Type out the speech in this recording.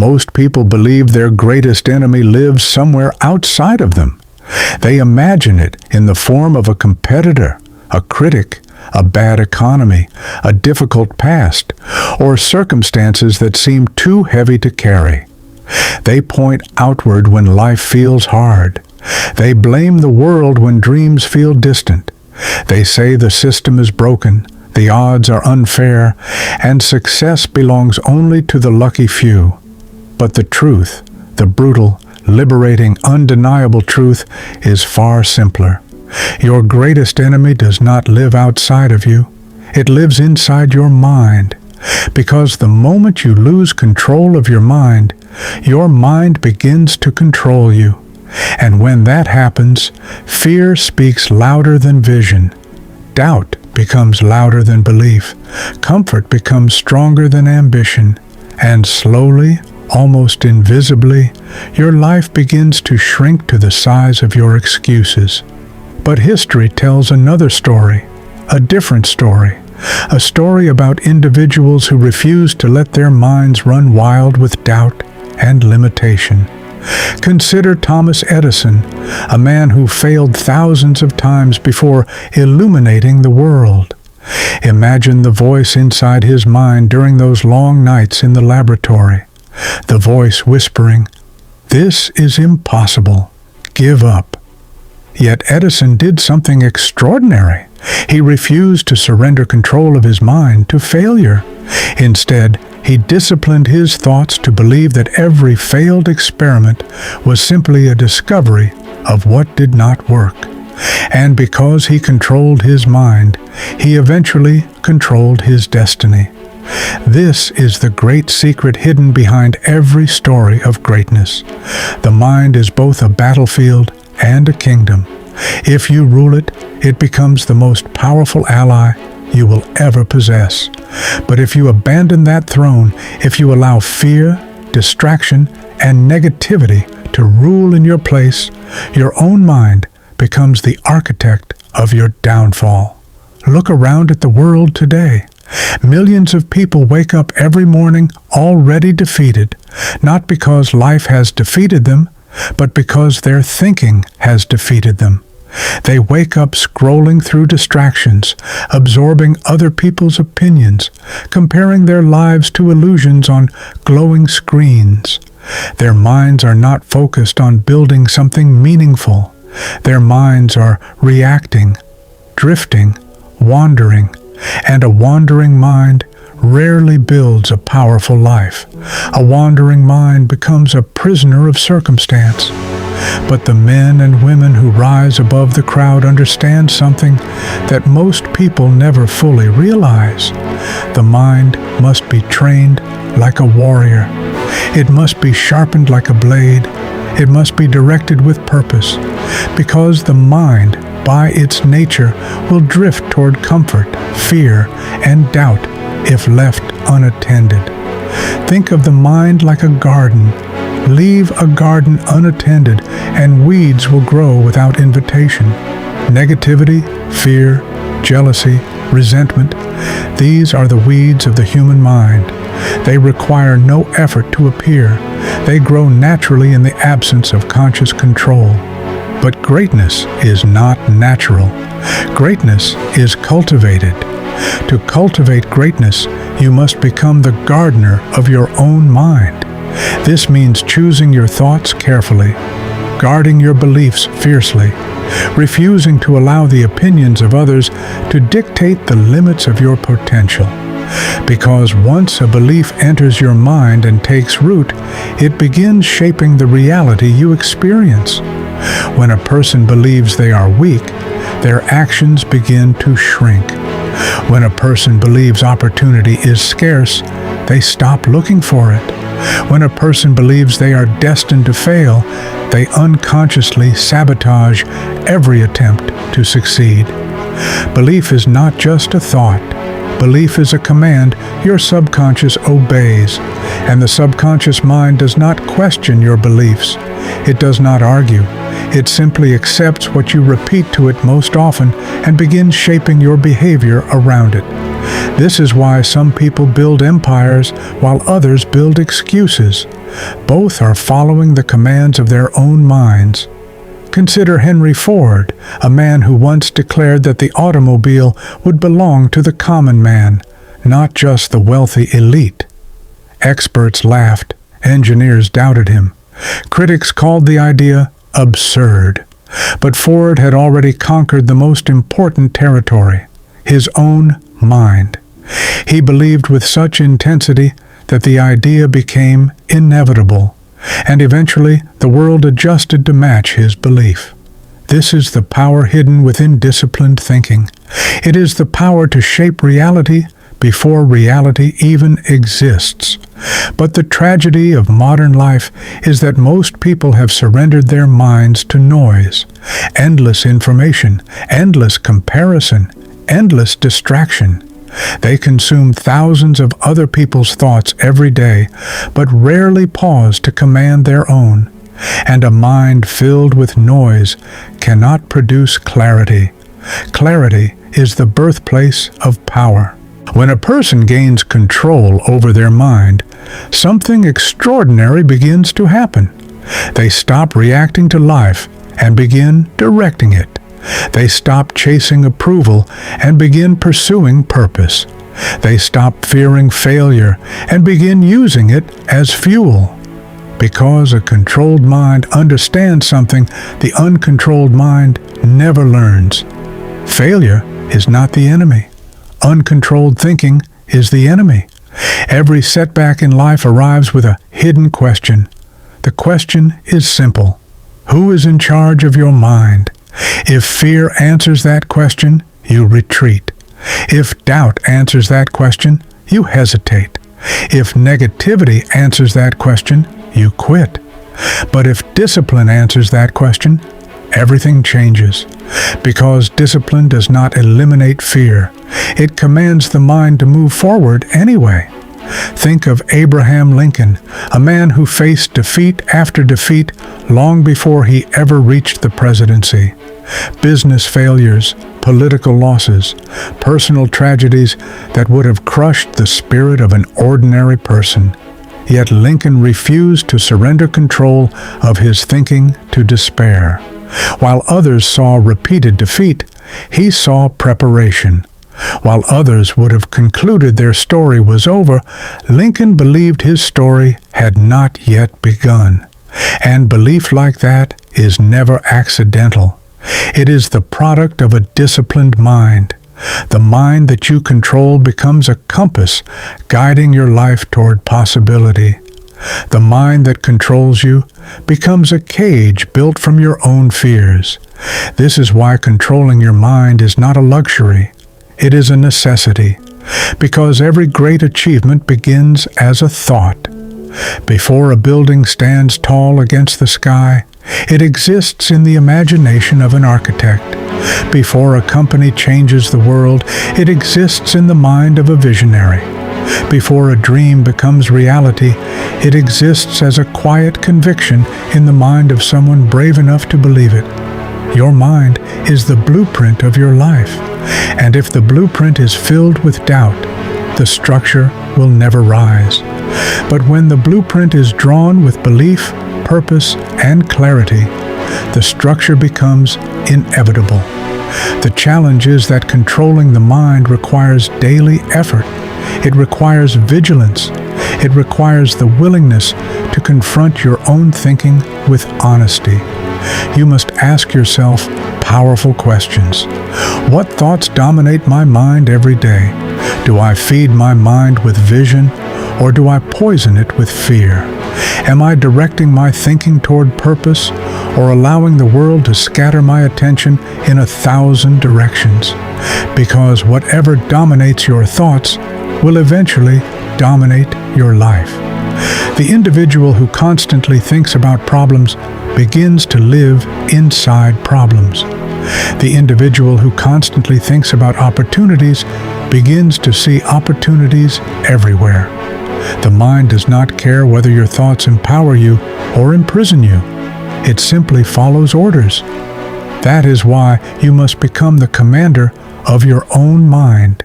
Most people believe their greatest enemy lives somewhere outside of them. They imagine it in the form of a competitor, a critic, a bad economy, a difficult past, or circumstances that seem too heavy to carry. They point outward when life feels hard. They blame the world when dreams feel distant. They say the system is broken, the odds are unfair, and success belongs only to the lucky few. But the truth, the brutal, liberating, undeniable truth, is far simpler. Your greatest enemy does not live outside of you. It lives inside your mind. Because the moment you lose control of your mind begins to control you. And when that happens, fear speaks louder than vision. Doubt becomes louder than belief. Comfort becomes stronger than ambition. And slowly, almost invisibly, your life begins to shrink to the size of your excuses. But history tells another story, a different story, a story about individuals who refused to let their minds run wild with doubt and limitation. Consider Thomas Edison, a man who failed thousands of times before illuminating the world. Imagine the voice inside his mind during those long nights in the laboratory. The voice whispering, "This is impossible. Give up." Yet Edison did something extraordinary. He refused to surrender control of his mind to failure. Instead, he disciplined his thoughts to believe that every failed experiment was simply a discovery of what did not work. And because he controlled his mind, he eventually controlled his destiny. This is the great secret hidden behind every story of greatness. The mind is both a battlefield and a kingdom. If you rule it, it becomes the most powerful ally you will ever possess. But if you abandon that throne, if you allow fear, distraction, and negativity to rule in your place, your own mind becomes the architect of your downfall. Look around at the world today. Millions of people wake up every morning already defeated, not because life has defeated them, but because their thinking has defeated them. They wake up scrolling through distractions, absorbing other people's opinions, comparing their lives to illusions on glowing screens. Their minds are not focused on building something meaningful. Their minds are reacting, drifting, wandering, and a wandering mind rarely builds a powerful life. A wandering mind becomes a prisoner of circumstance. But the men and women who rise above the crowd understand something that most people never fully realize. The mind must be trained like a warrior. It must be sharpened like a blade. It must be directed with purpose, because the mind, by its nature, will drift toward comfort, fear, and doubt if left unattended. Think of the mind like a garden. Leave a garden unattended, and weeds will grow without invitation. Negativity, fear, jealousy, resentment, these are the weeds of the human mind. They require no effort to appear. They grow naturally in the absence of conscious control. But greatness is not natural. Greatness is cultivated. To cultivate greatness, you must become the gardener of your own mind. This means choosing your thoughts carefully, guarding your beliefs fiercely, refusing to allow the opinions of others to dictate the limits of your potential. Because once a belief enters your mind and takes root, it begins shaping the reality you experience. When a person believes they are weak, their actions begin to shrink. When a person believes opportunity is scarce, they stop looking for it. When a person believes they are destined to fail, they unconsciously sabotage every attempt to succeed. Belief is not just a thought. Belief is a command your subconscious obeys, and the subconscious mind does not question your beliefs. It does not argue. It simply accepts what you repeat to it most often and begins shaping your behavior around it. This is why some people build empires while others build excuses. Both are following the commands of their own minds. Consider Henry Ford, a man who once declared that the automobile would belong to the common man, not just the wealthy elite. Experts laughed, engineers doubted him. Critics called the idea absurd. But Ford had already conquered the most important territory, his own mind. He believed with such intensity that the idea became inevitable, and eventually the world adjusted to match his belief. This is the power hidden within disciplined thinking. It is the power to shape reality before reality even exists. But the tragedy of modern life is that most people have surrendered their minds to noise, endless information, endless comparison, endless distraction. They consume thousands of other people's thoughts every day, but rarely pause to command their own. And a mind filled with noise cannot produce clarity. Clarity is the birthplace of power. When a person gains control over their mind, something extraordinary begins to happen. They stop reacting to life and begin directing it. They stop chasing approval and begin pursuing purpose. They stop fearing failure and begin using it as fuel. Because a controlled mind understands something the uncontrolled mind never learns. Failure is not the enemy. Uncontrolled thinking is the enemy. Every setback in life arrives with a hidden question. The question is simple. Who is in charge of your mind? If fear answers that question, you retreat. If doubt answers that question, you hesitate. If negativity answers that question, you quit. But if discipline answers that question, everything changes. Because discipline does not eliminate fear. It commands the mind to move forward anyway. Think of Abraham Lincoln, a man who faced defeat after defeat long before he ever reached the presidency. Business failures, political losses, personal tragedies that would have crushed the spirit of an ordinary person. Yet Lincoln refused to surrender control of his thinking to despair. While others saw repeated defeat, he saw preparation. While others would have concluded their story was over, Lincoln believed his story had not yet begun. And belief like that is never accidental. It is the product of a disciplined mind. The mind that you control becomes a compass guiding your life toward possibility. The mind that controls you becomes a cage built from your own fears. This is why controlling your mind is not a luxury. It is a necessity, because every great achievement begins as a thought. Before a building stands tall against the sky, it exists in the imagination of an architect. Before a company changes the world, it exists in the mind of a visionary. Before a dream becomes reality, it exists as a quiet conviction in the mind of someone brave enough to believe it. Your mind is the blueprint of your life, and if the blueprint is filled with doubt, the structure will never rise. But when the blueprint is drawn with belief, purpose, and clarity, the structure becomes inevitable. The challenge is that controlling the mind requires daily effort. It requires vigilance. It requires the willingness to confront your own thinking with honesty. You must ask yourself powerful questions. What thoughts dominate my mind every day? Do I feed my mind with vision, or do I poison it with fear? Am I directing my thinking toward purpose, or allowing the world to scatter my attention in 1,000 directions? Because whatever dominates your thoughts will eventually dominate your life. The individual who constantly thinks about problems begins to live inside problems. The individual who constantly thinks about opportunities begins to see opportunities everywhere. The mind does not care whether your thoughts empower you or imprison you. It simply follows orders. That is why you must become the commander of your own mind.